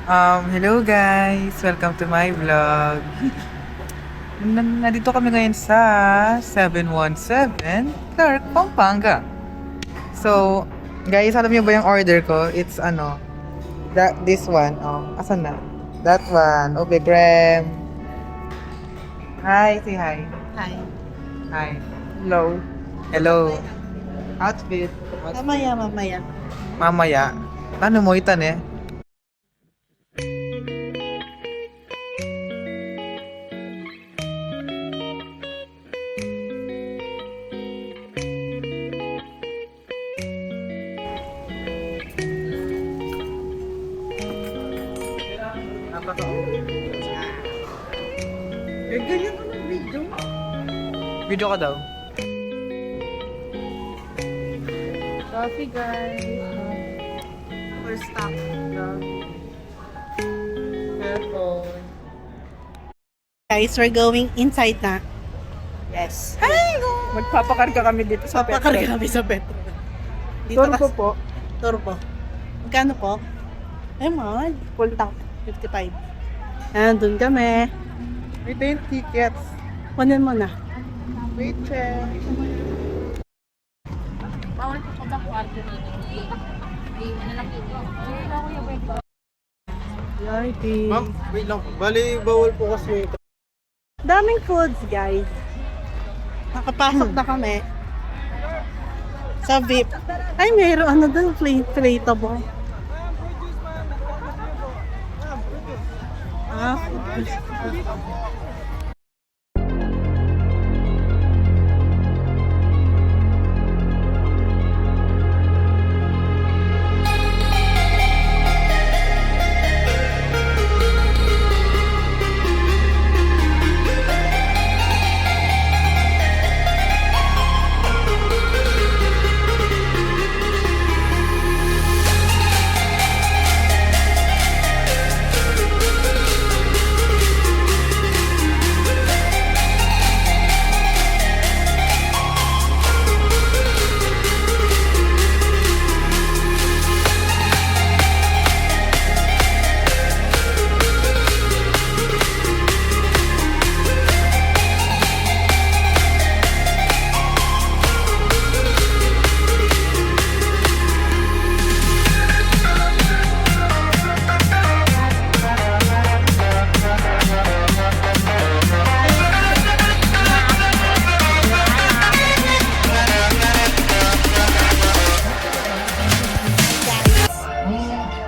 Hello guys! Welcome to my vlog. Nandito kami ngayon sa 717 Clark, Pampanga. So, guys, alam niyo ba yung order ko? It's this one. Oh, asan na? That one. Ube Graham. Hi, say hi. Hi. Hi. Hello. Hello. Outfit. Mamaya. Mamaya. Ano mo itan eh? Ganyan ka ng video. Video ka daw. Coffee guys. First stop. Airport. Guys, we're going inside na. Yes. Ay, magpapakarga kami dito sa Papakarga kami sa Petro. Turbo po. Turbo. Magkano po? Ay, mahal. Full tank. 55. Dun kami. Ito yung tickets. Kunin mo na. Wait, check. Bawal po ko ba kwarto nito? Ano lang po? Yay, Ma'am, wait lang. Bali, bawal po kasi ito. daming foods, guys. Nakapasok na kami. Sa VIP. Ay, mayroon ano doon, inflatable. Ah,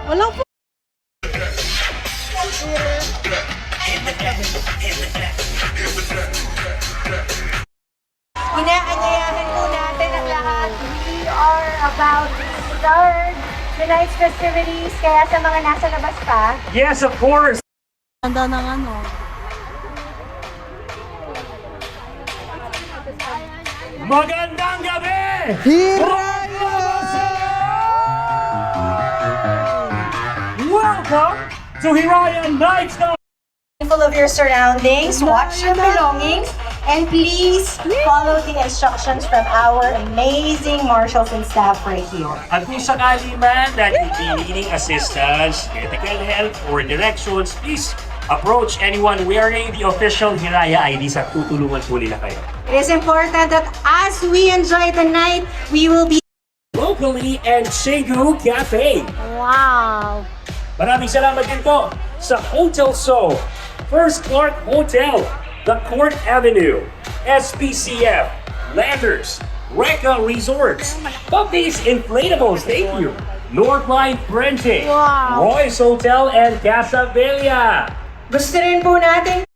wala po. Inaanyayahan po natin ang lahat. We are about to start tonight's festivities. Kaya sa mga nasa labas pa, Yes, of course. Ganda ng ano. Magandang gabi! Welcome to Hiraya Nights Night! mindful of your surroundings, watch your belongings, and please follow the instructions from our amazing marshals and staff right here. At kung sakali man that you be needing assistance, medical help, or directions, please approach anyone wearing the official Hiraya IDs at tutulungan po nila kayo. It is important that as we enjoy the night, we will be Locally and Segu Cafe. wow. Maraming salamat din po sa Hotel So, First Clark Hotel, The Court Avenue, SPCF, Landers, Reka Resorts, Puppies Inflatables, thank you, Northline Printing, Royce Hotel, and Casa Bella. Gusto rin po natin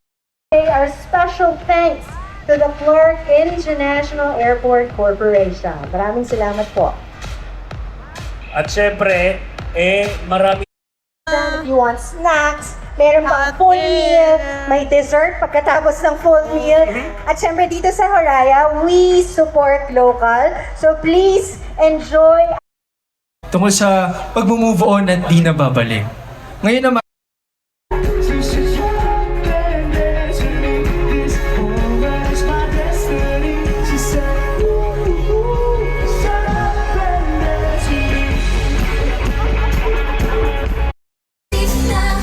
say our special thanks to the Clark International Airport Corporation. Maraming salamat po. At syempre, marami If you want snacks, meron pang full meal, may dessert pagkatapos ng full meal. At syempre dito sa Hiraya, we support local. So please enjoy. Tungkol sa pag-move on at di na babalik. Ngayon naman, Now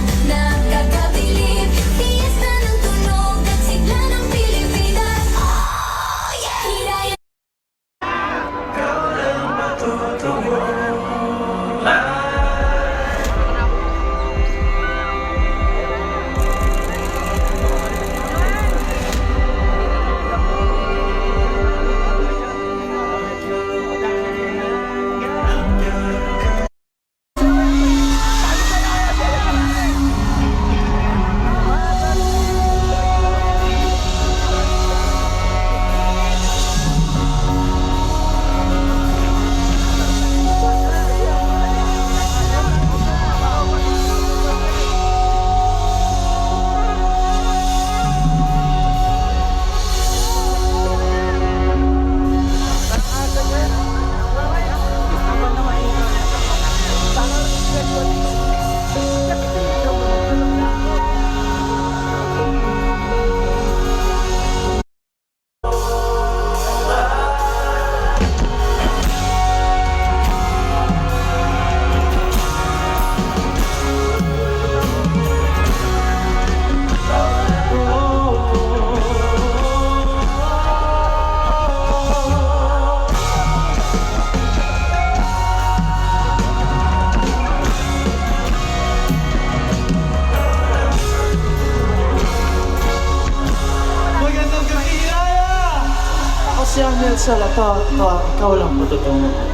Nelson, ito, ikaw lang matutulungan ko.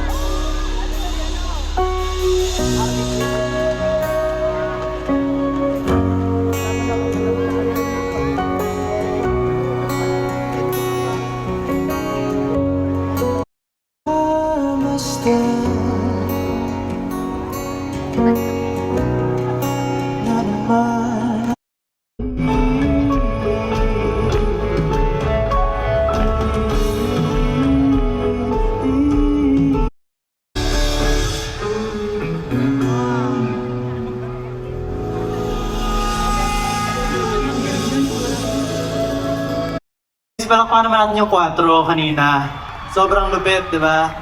Palakpakan naman natin yung 4 kanina. Sobrang lupit, di ba?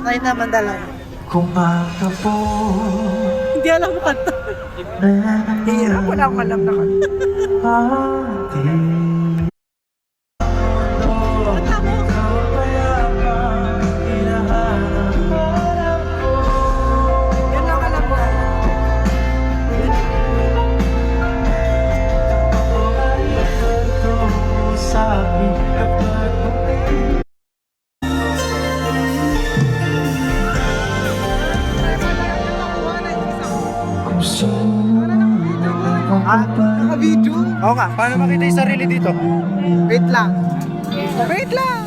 Ay naman dalawa. Hindi alam mo kanta. Hirap, wala akong alam na kanta. Yan lang alam ko. Naka-video? Oo nga, paano makita yung sarili dito? Wait lang. Wait lang!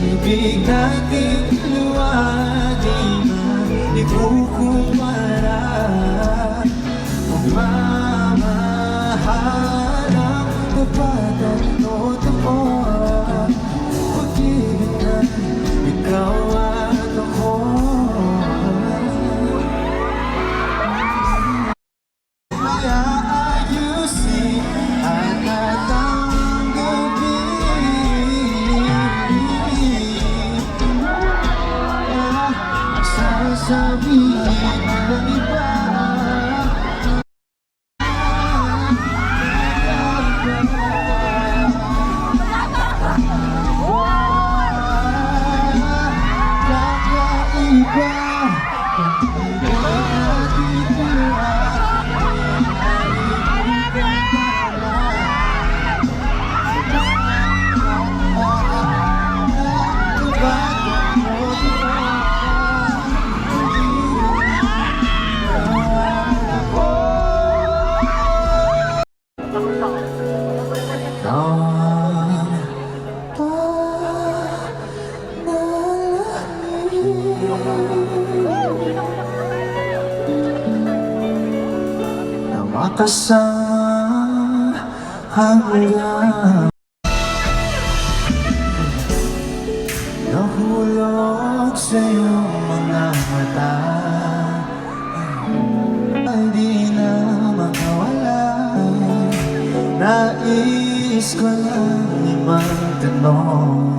Ibig natin luwagin na ikukumpara. Magmamahal ang tapat at totoo. Pag-ibig na ikaw at ako. Kaya ayusin at natang gabi. Sasabihin ng iba. Makasama hanggang nahulog sa iyong mga mata. Ay di na makawala. Nais ko lang magtanong,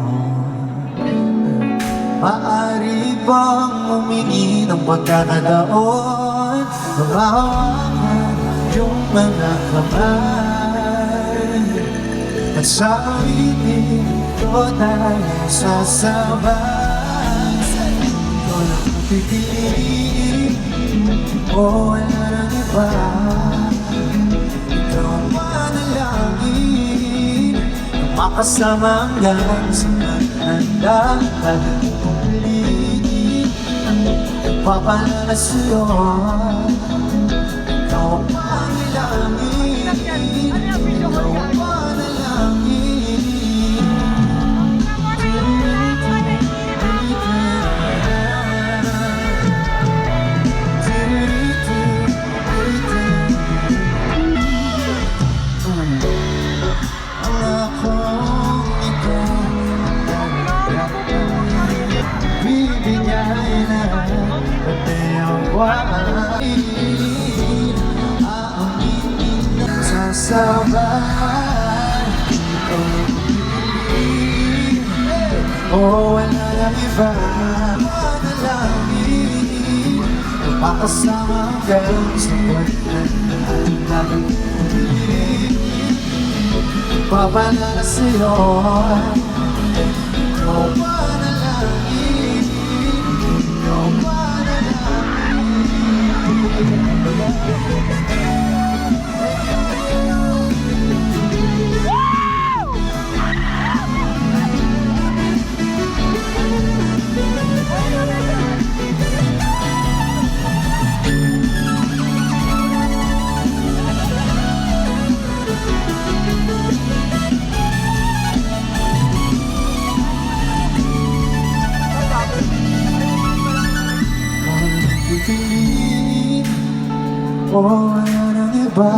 maaari bang humingi ng pagkakataon na mahawakan yung mga kamay at sa awitin ko tayo sasabay. Ito lang ang pipiliin o wala nang iba. Ikaw ang makasama hanggang sa maganda. Pag-ulit, papalala sa'yo. Ikaw ang panalangin, ikaw ang panalangin. Bibigay na pati ang wangin, aaminin na sasabay. Ikaw ang pili, o wala nang iba. Manalangin, makasama hanggang sa pagkakataon. Papalala sa'yo, ikaw panalangin, ikaw pipiliin, o wala nang iba.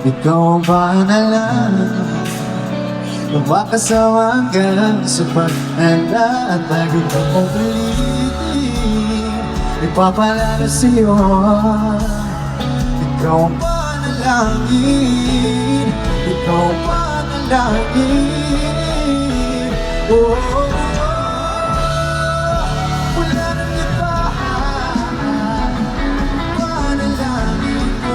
Ikaw ang panalangin, makasama hanggang sa pag-ala. At bago ka mong ulitin, ipapalala sa'yo. Ikaw ang panalangin, ikaw ang panalangin. Oh, wala nang iba. Panalangin ko,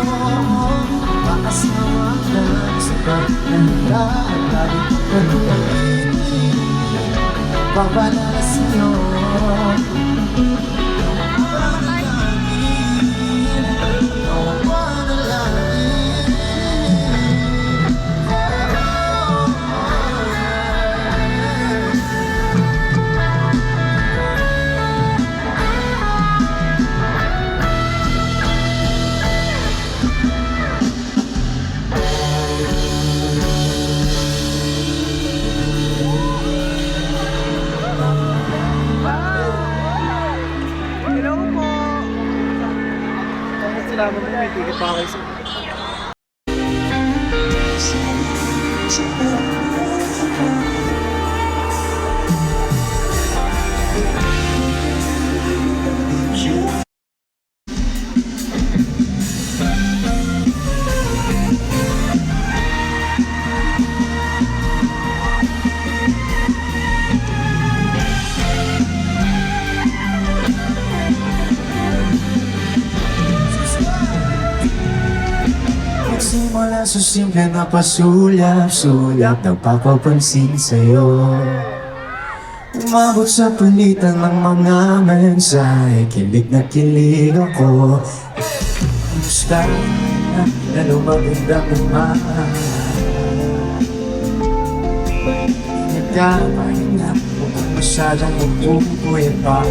makasama hanggang sa pag-ala. At bago ka mong ulitin, ipapalala sa'yo. Hello po. Salamat mo, may ticket pa kayo sa... Simula sa simple na pasulap-sulap, nagpapapansin sa'yo. Umabot sa palitan ng mga mensahe, kilig na kilig ako. Gusto na lalo magandang umahan. Ingat ka, pahinga, huwag masyadong magpupuya pa.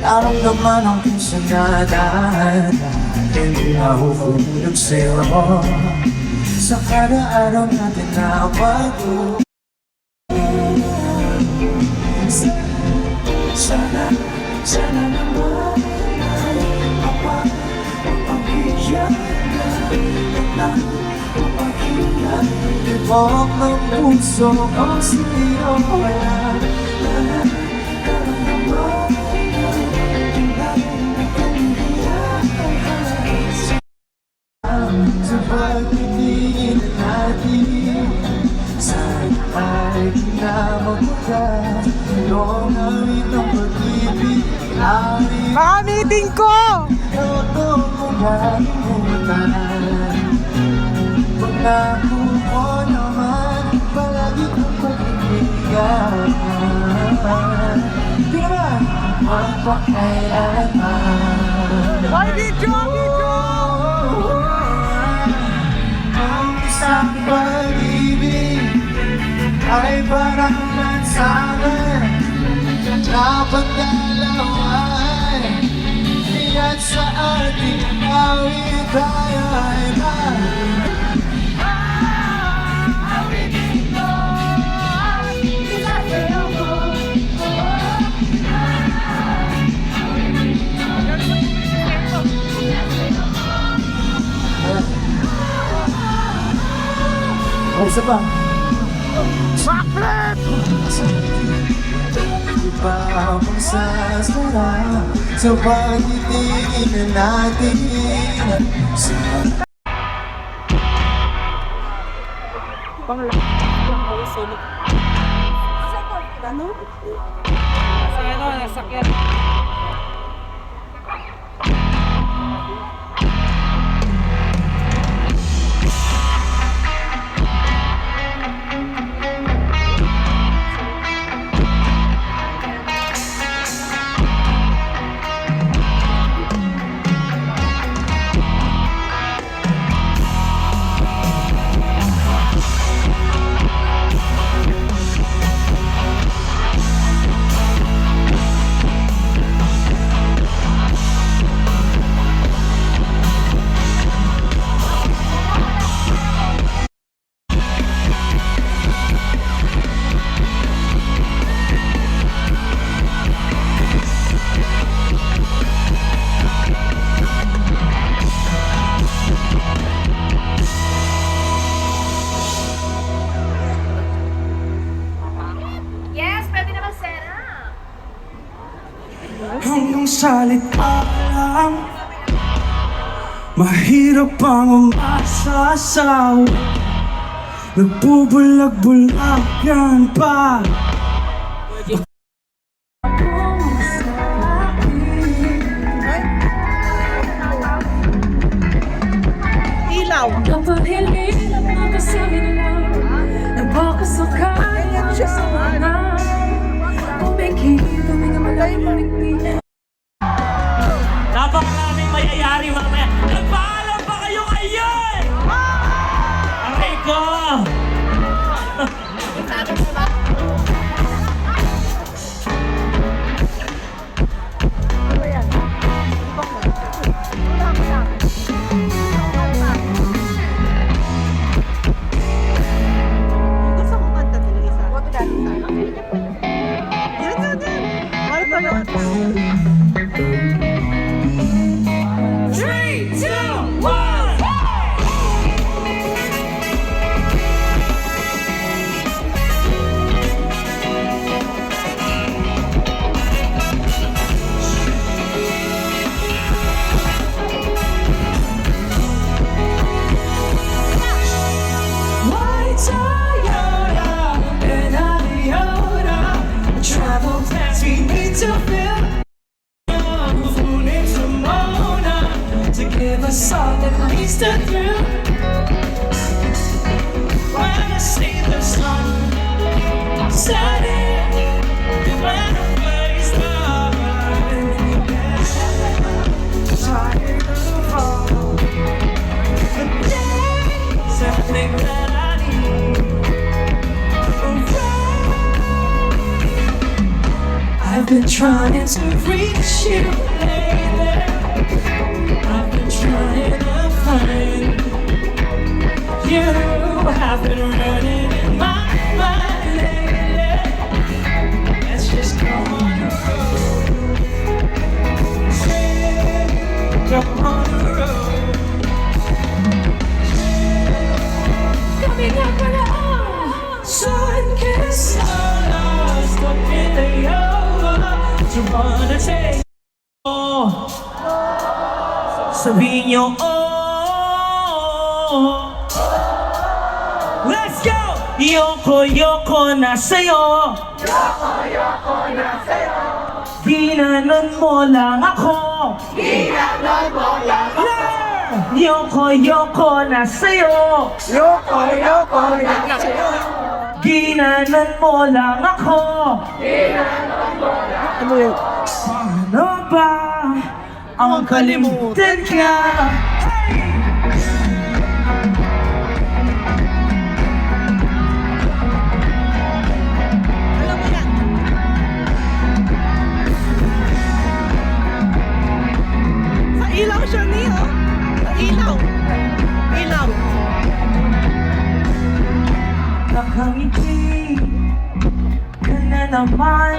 Naramdaman ang pinsanganan, hindi nahuhulog sa'yo. Sa kada araw natin na bago. Sana naman mapapagpapagyan na mapaghingan. Ibok ng puso ang sa'yo wala. Sa pagtitingin natin, sana ay kinamagpagas. Noong awit ng pag-ibig, Baka meeting ko! ito mo kalimutan. Pangako ko naman, palagi kong pag-ibigan. Di naman, magpakailanman. Ay, video! Video! Oh, pag-ibig ay parang lansangan na pagdalawan. At sa ating awit tayo ay isa pa. Di pa akong sasarap sa pag-ibigin natin. Yes, pwede naman, Sarah. Hanggang salita lang, mahirap pang umasasaw. Nagbubulag-bulagan pa. Ilaw. Kapahilig ang mga kasalanan. Nagpakasakay ang kasalanan. Umikip kami ng malamig. Napakaraming may-ayari mamaya. Nagpaalam pa kayo ngayon! Aray ko! Gusto ko kanta din isa. Yan. Ay, tayo. 3, 2, 1! My Toyota and Iota, travel plans we need to fill. Who needs a Mona to give us all at least a thrill? When I see the sun setting, when the place starts, tired of all the days I think that I need. I've been trying to reach you lately. I've been trying to find you. I've been running in my mind lately. Let's just go on the road. Go on the road. Coming up for the sun-kissed stars, stuck in the yoga. To wanna take sabihin nyo, let's go! Yoko na sa'yo. Ginanon mo lang ako. Yoko na sa'yo. Ginanon mo lang ako. Paano ba ang kalimutan ka? naman,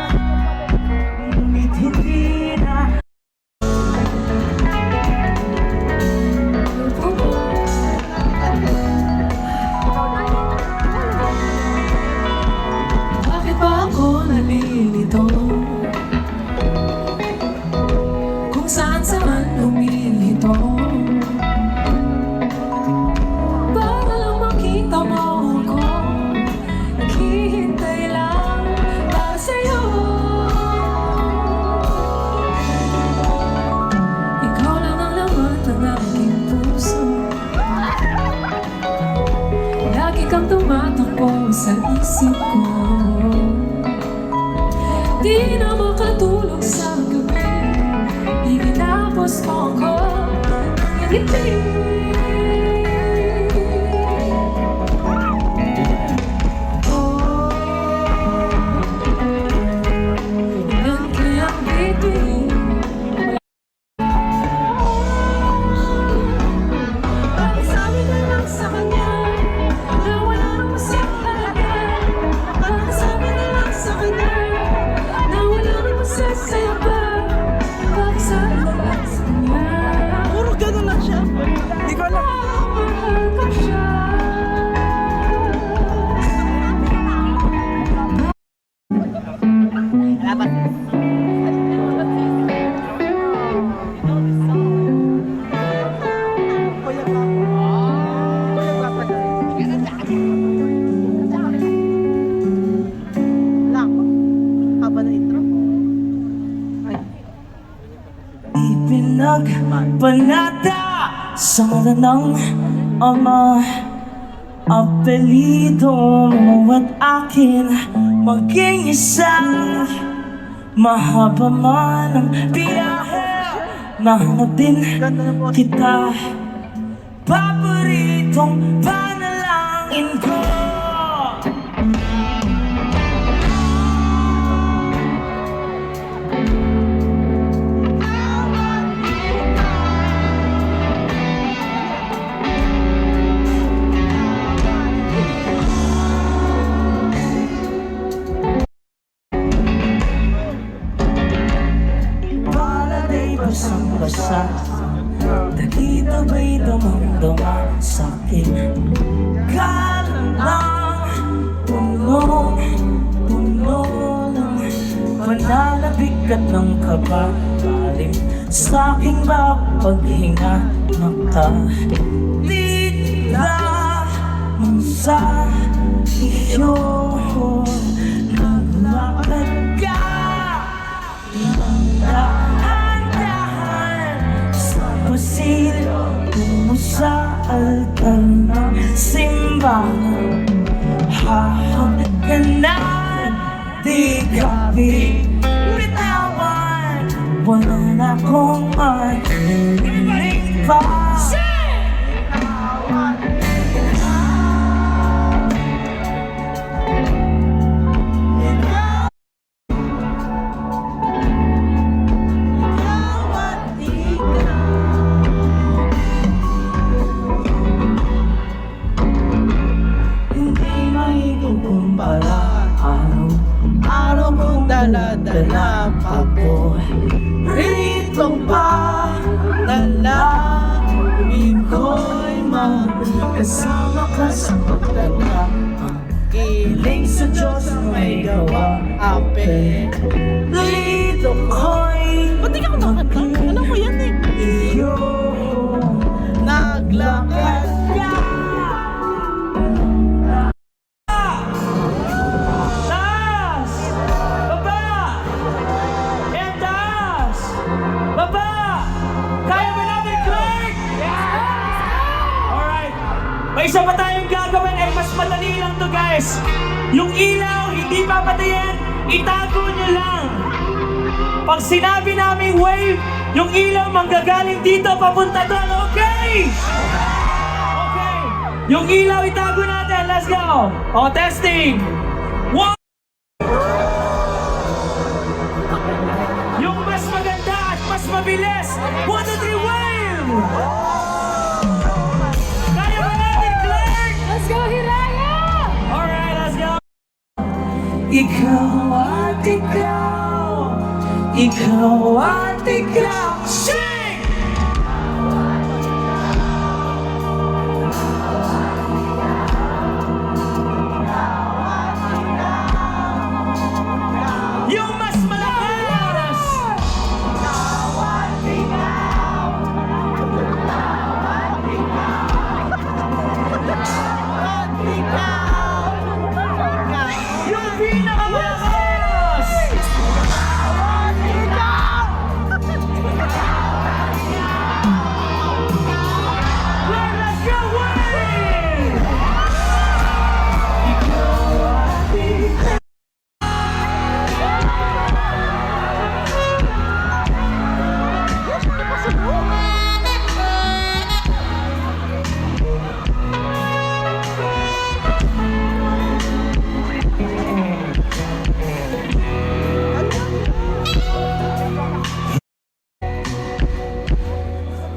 ngunit hindi na. Bakit ba ako nalilito? Kung saan lumilito, para lang makita mo ako, naghihintay lang para sa'yo. Ikaw lang ang laman ng aking puso, lagi kang tumatakbo sa isip ko. Di na makatulog sa gabi, iginapos mo ako ng ngiti. Ilan kayang bituin? Bakit sabi na lang sa kanya na wala naman siyang halaga? Bakit sabi na lang sa kanya na wala naman sasaya pa? Bakit sabi na lang sa kanya? Puro gano'n lang siya. Hindi ko alam. Mahal ko siya. Ipinagpanata sa mata ng ama, apelido mo at akin maging isang mahaba man ang biyahe, nahanap din kita, paboritong panalangin ko. Basang-basa, nakita ba'y damang-dama sa'kin? Kalang punong-puno ng panlalabig at ng kababalim sa'king mapaghinga nakatira mo sa iyo. Naglakad ka pasilyo mo sa altar ng simbahan, hahag ka na, di ka bitawan, wala na akong mahilig pa. Araw kong dala-dala ako rito pa, lalangin ko'y magkasama ka sa pagdala. Kiling sa Diyos may gawa, apelito ko'y ba't di ka kumakanta? Alam ko yan eh. Iyo, naglakad ka. May isa pa tayong gagawin ay mas madali lang to guys. Yung ilaw, hindi papatayin, itago nyo lang. Pag sinabi naming wave, yung ilaw manggagaling dito papunta doon, okay? Okay. Yung ilaw itago natin, let's go. O, testing. One. Yung mas maganda at mas mabilis. 1, 2, 3, wave! Let's go, Hiraya! Alright, let's go! ikaw at ikaw, ikaw at ikaw. Sing! Yung mas malakas! Yung pinakamalakas! Let's go away!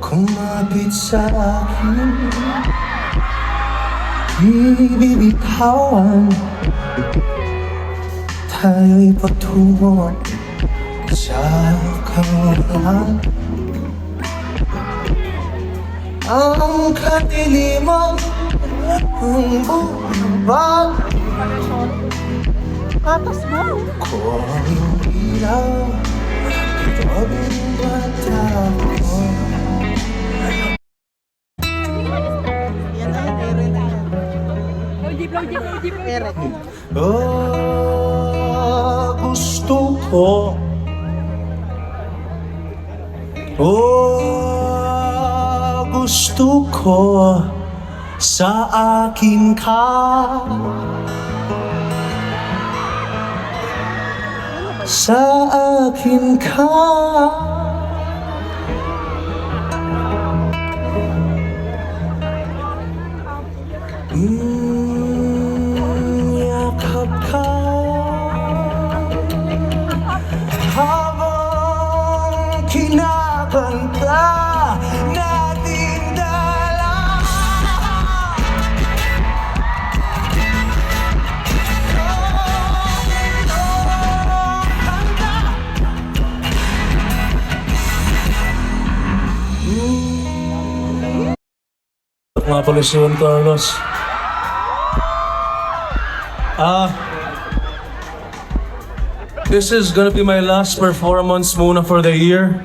Kumapit sa akin, di bibitawan. Tayo'y patungo sa kawalan. Ang kadiliman, ang bumaba. Patas mo. Ko ang ilaw, pag bata ko. Yan na yan, ere na yan. Ere. Gusto ko. Gusto ko sa akin ka. Sa akin ka. Yakap ka habang kinakanta natin dalawa. Mga pala si Juan Carlos. This is gonna be my last performance muna for the year.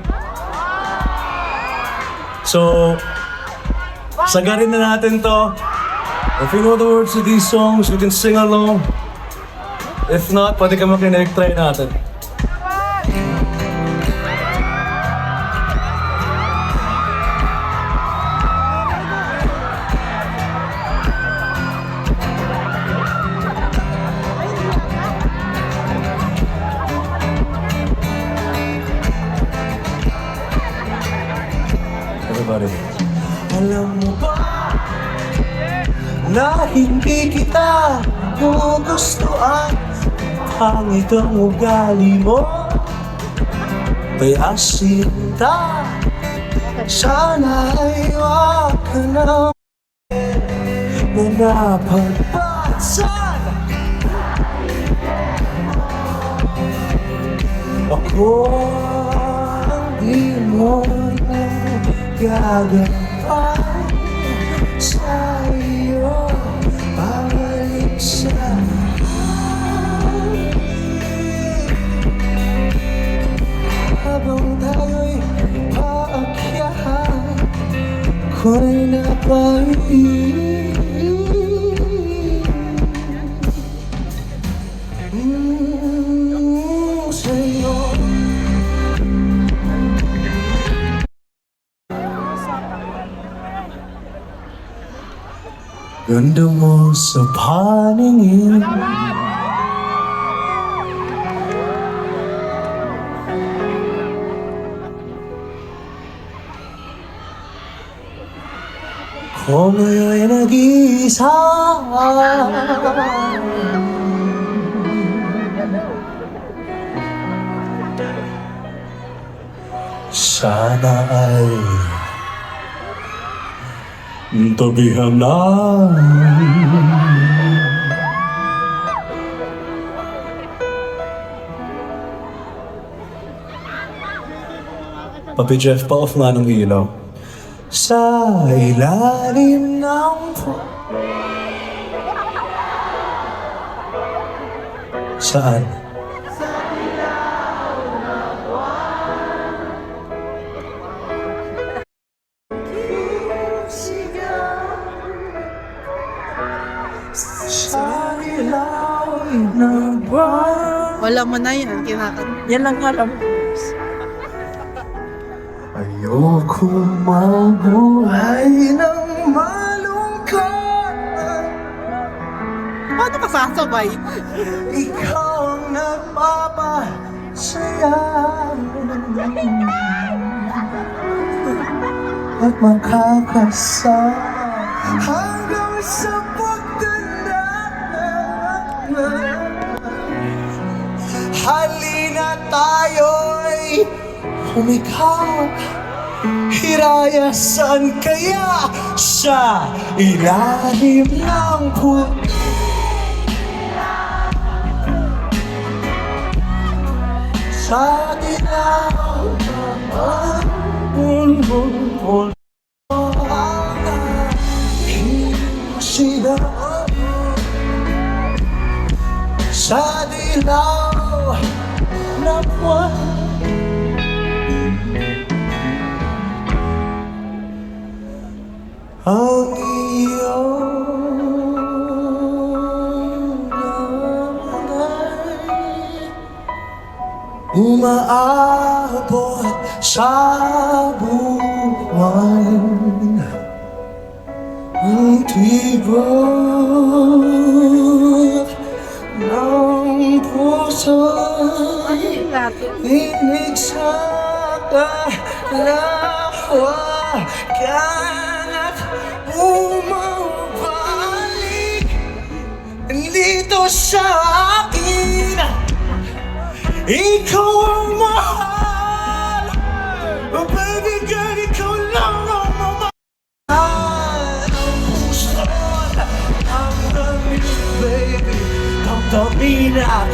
So, sagarin na natin to. If you know the words to these songs, you can sing along. If not, pwede ka makinig, try natin. Everybody. Alam mo ba na hindi kita gugustuhan? Pangit ang ugali mo, kaya sinta. Sana'y wag ka na napagpatsan. Ako ang di mo gagawin sa'yo, pabalik sa habang tayo'y paakyahan, ko'y napaibig sa'yo. Ganda mo sa paningin, ko ngayon'y nag-iisa. Sana ay tabihan na. Papi Jeff, pa-off nga ng ilaw. Sa ilalim ng Saan? Sa ilalim ng buwan. Wala mo na yan. Yan lang alam. Ayoko mabuhay ng malungkot. Paano ka sasabay? Ikaw ang nagpapasaya at makakasama hanggang sa pagtanda. Halina tayo'y humikap. Hiraya, saan kaya? Sa ilalim ng puno. Sa dilaw ng bulbul sila sa dilaw na buwan. Ang iyong nangay umaabot sa buwan. Ang tibok ng puso'y inig sa kalawa ka't bumabalik dito sa akin. Ikaw ang mahal, oh baby girl, ikaw lang ang mamahal. Ang puso ang daming baby, damdamin ang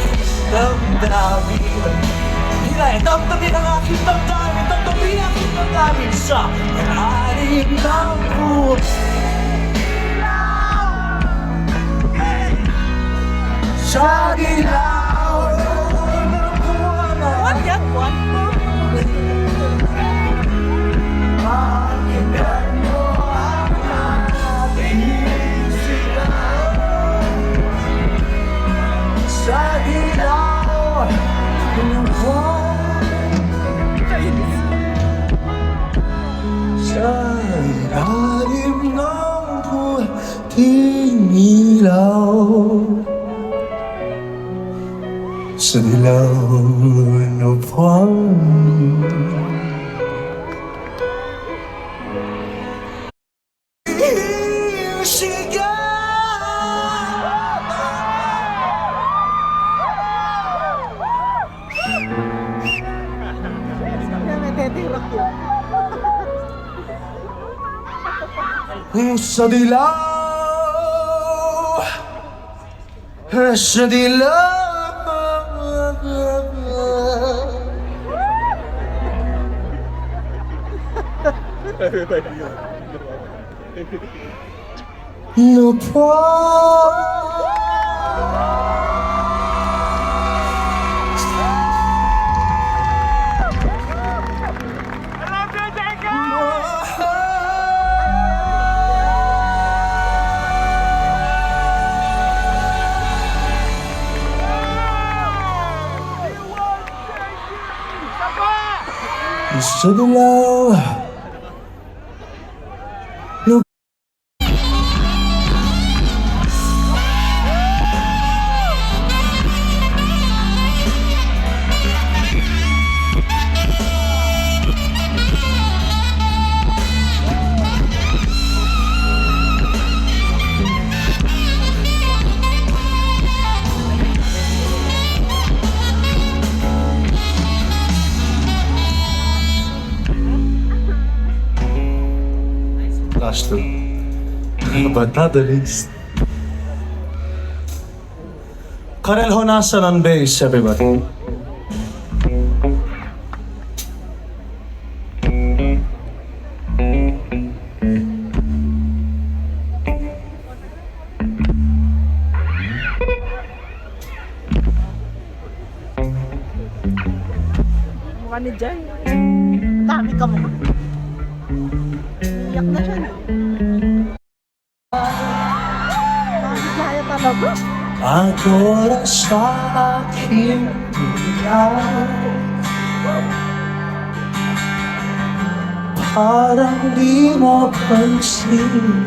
damdamin. Damdamin ang aking damdamin, damdamin ang aking damdamin sa ilalim ng buwan. Sa dilaw ng buwan. What yan? What? Pakinggan mo ang aking sigaw. Sa dilaw ng buwan. Sa ilalim ng puting ilaw. Sa dilaw ng buwan. Sa dilaw, sa dilaw no sa dilaw. Last two, but not the least. Karel Honasan on bass, everybody. Mukha ni Jai. Dami ka mo. Iyak na siya. Bakit kaya talaga? Agora sa aking bilang parang di mo pansin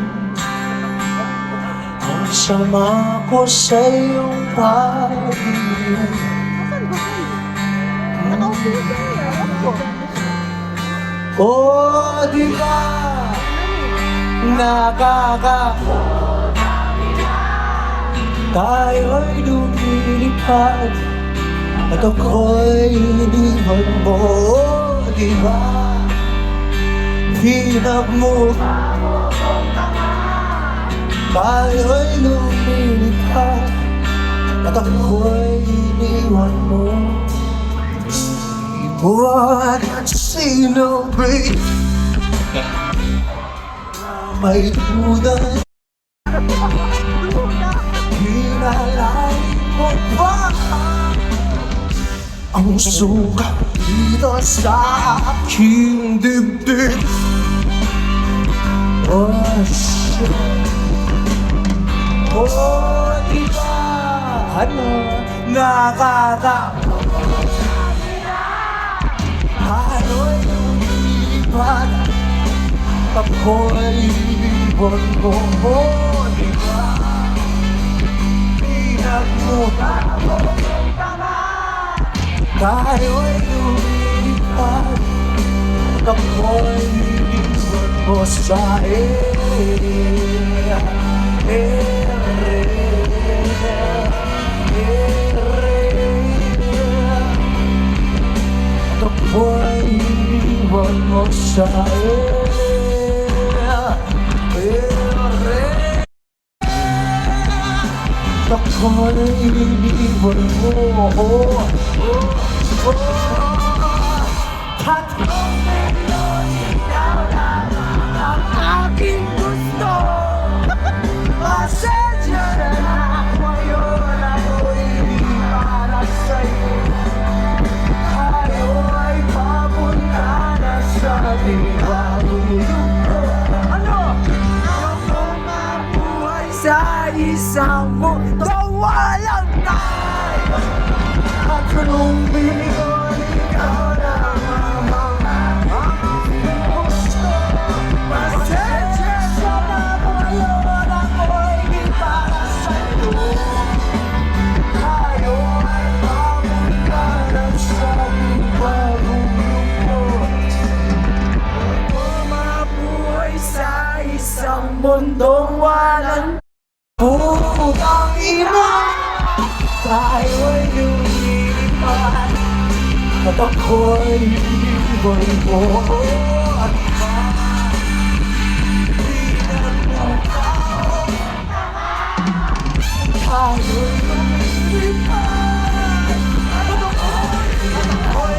ang sama ko sa iyong pagiging. Nasaan ba kayo? Nakaupo ka niya. Oh, di ba tayo'y lumilipad at ako'y iniwan mo, di ba? Pinagmukha mo tayo'y lumilipad at ako'y iniwan mo. Ibuwan at celebrate may duda. Hinalay mo ba ang sugat dito sa aking dibdib? Oh, shit. Oh, diba? Ano? Tayo'y lumilipad, ako'y iniwan mo, diba? Pinagmukha mo, tayo'y lumilipad, ako'y iniwan mo sa ako'y iniwan mo sa ako'y iniwan mo at ang aking gusto. Pasensya na ngayon, ako'y hindi para sa'yo. Tayo ay papunta na sa ibang mundo. Ano? Yung mabuhay sa isang mundo walang tayo. At kung biligon ikaw na gusto. Pasensya na ngayon, ako'y hindi para sa'yo. Tayo ay papunta na sa ibang mundo. Kung mabuhay sa isang mundong walang putang ina, tayo'y lumilipad at ako'y iniwan mo. Tayo'y lumilipad at ako'y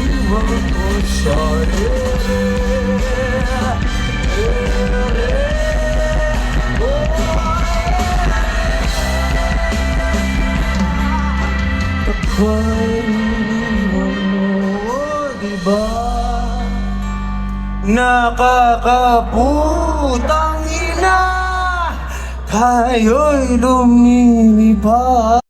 iniwan mo sa diba? Nakakaputang ina, tayo'y lumilipad.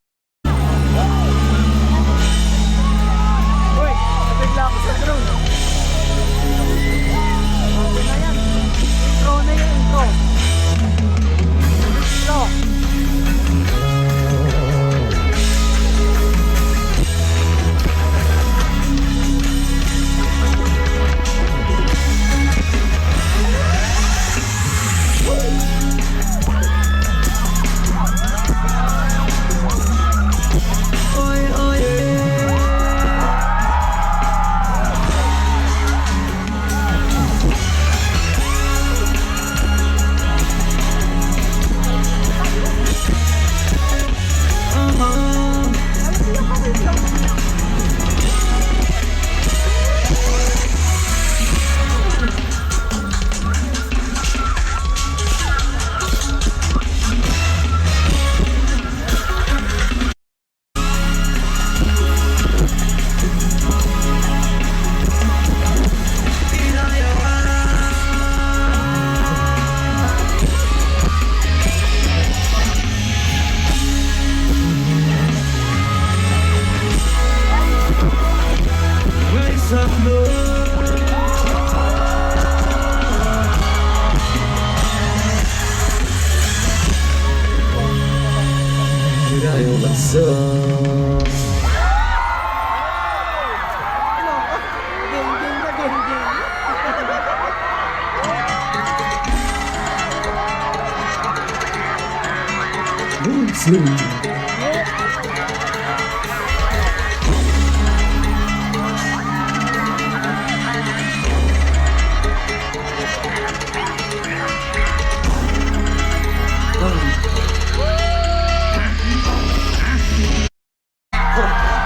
What's up?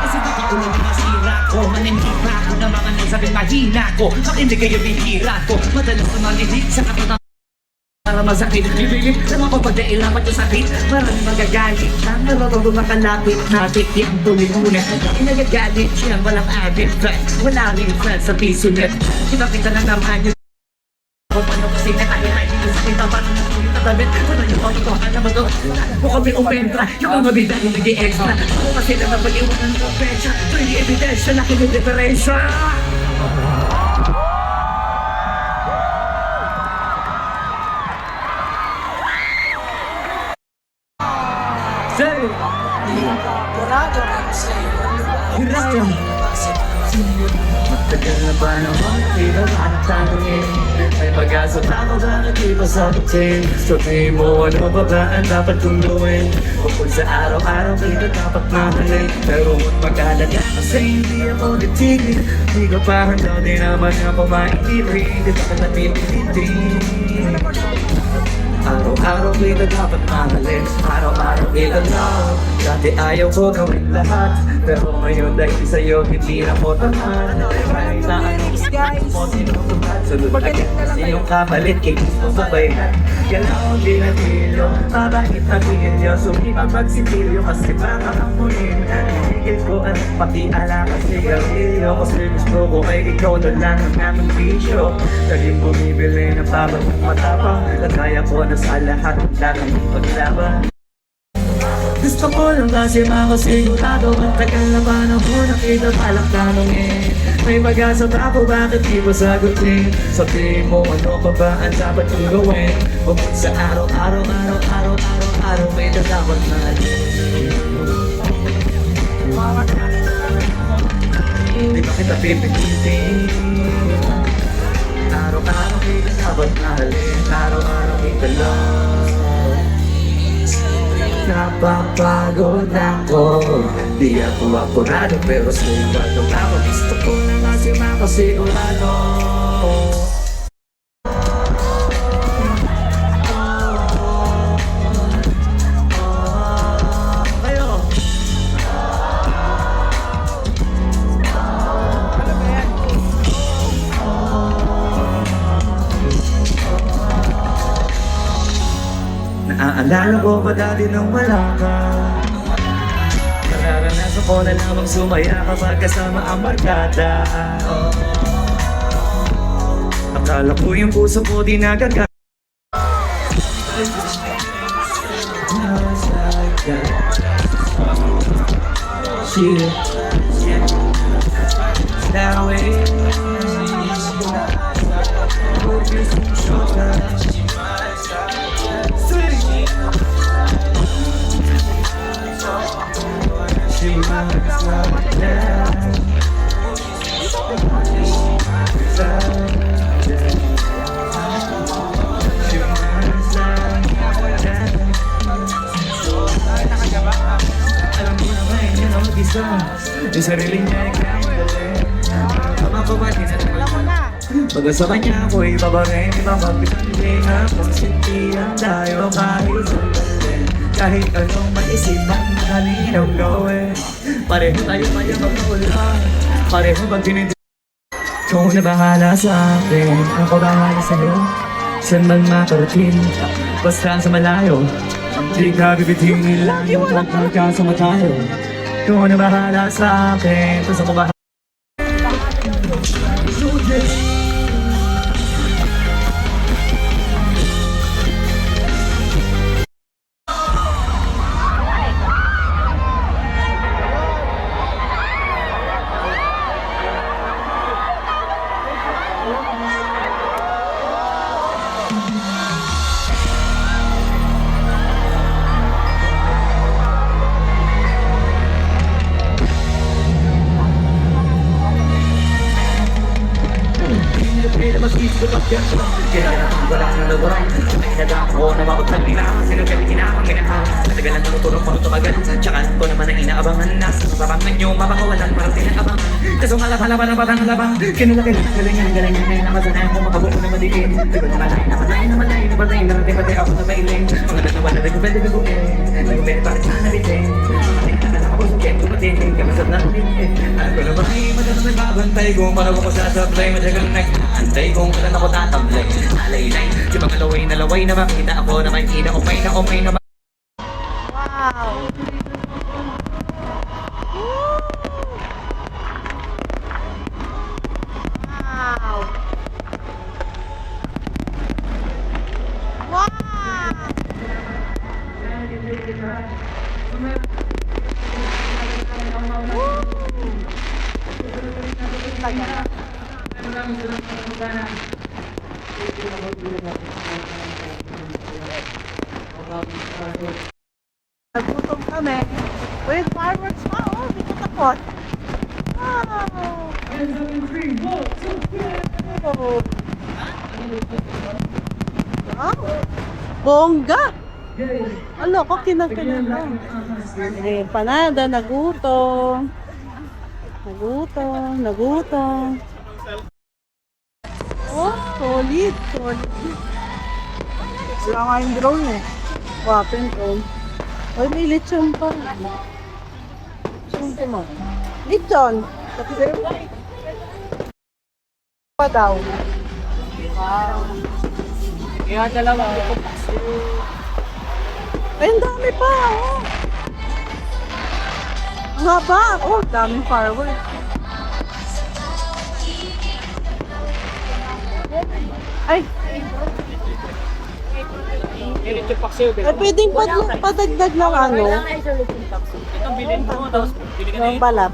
Kasi di ko naman masira ko. Manindira ko na mga nagsabing mahina ko. Pag hindi kayo bihira ko, madalas na malilig sa katawan. Para masakit, bibilig sa mga pagdailamat yung sakit. Maraming magagalit na marunong makalapit natin yung tuloy-ulit. Nagagalit siya, walang added threat. Wala rin threat sa piso net. Kita na naman yun. Kung paano kasi nakahimay dito sa kita, parang natuloy na damit. Ano yung pang ito, alam mo to? Kung kami umentra, yung mga bida yung nag-i-extra. Kung kasi na napag-iwanan ng pecha, ito yung ebidensya, laki yung diferensya. Say! Hiraya! Matagal na ba naman kita tatanungin? May pag-asa tao ba na di pa sagutin? So tingin mo ano ba ba ang dapat kong gawin? Bukod sa araw-araw kita dapat mahalin. Pero huwag mag-alala kasi hindi ako titigil. Di ko pa handa din naman ang pamaitibig. Di pa ka napipilitin. Araw-araw kita dapat mahalin. Araw-araw kita love. Dati ayaw ko gawin lahat, pero ngayon dahil sa'yo hindi na ko tamad. Kahit na anong guys mo sinutubad, sunod agad kasi yung kapalit kay gusto sabayan. Galaw di na tilo, mabahit na pilyo. Sumipang magsitilyo kasi baka amunin. Higil ko ang pati ala kasi garilyo. Kasi gusto ko ay ikaw na lang ang aming bisyo. Laging bumibili ng babang matapang. Lagaya ko na sa lahat ng lagang paglaban. Gusto ko lang kasi makasigurado. Ang tagal na panahon na kita palang tanongin. May pag-asa pa ako, bakit di mo sagutin? Sa tingin mo ano pa ba ang dapat kong gawin? Bukod sa araw-araw may dapat na di ba kita pipilitin? Araw-araw may dapat mahalin. Araw-araw may dalaw. Napapagod ako. Di ako apurado, pero sigurado ako. Gusto ko na kasi makasigurado. Kayo naaalala ko ba dati nung wala ka? Nararanasan ko na lamang sumaya kapag kasama ang barkada. Akala ko yung puso ko di nagaga. That way alam mo naman yun ang mag-isa. Yung sariling niya ay kailangan. Tama ko ba din baga sa kanya ako'y babarin. Ibang magpipilihan kung sintihan tayo kahit sandali. Kahit anong maisipan mahalinaw gawin. Pareho tayo kaya magpaulan. Pareho pag tinitip. Ikaw na bahala sa akin. Ako bahala sa'yo. Saan man makarating, basta sa malayo. Di ka bibitingin lang yung magkasama tayo. Ikaw na bahala sa akin. Tapos ako bahala. Nagbabantay kung para ko sa supply, madagang nag-aantay kung kailan ako tatablay. Alaylay, yung mga laway na makita ako na may ina, okay na Wow! Wow! Wow! Nagutom kami. With fireworks pa, oh, hindi ko takot. Wow! Oh. Wow! Bongga! Ano ko, kinakain lang. Eh, panada, nagutom. Nagutom. Oh, solid. Wala nga yung drone eh. Weapon drone. Ay, may lechon pa. Lechon. Pa daw. Wow. Kaya dalawa ko. Ay, ang dami pa, oh. Ang haba. Oh, daming fireworks. Ay. Ay, pwedeng padagdag ng ano? Ng balat.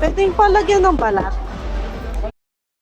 Pwedeng palagyan ng balat.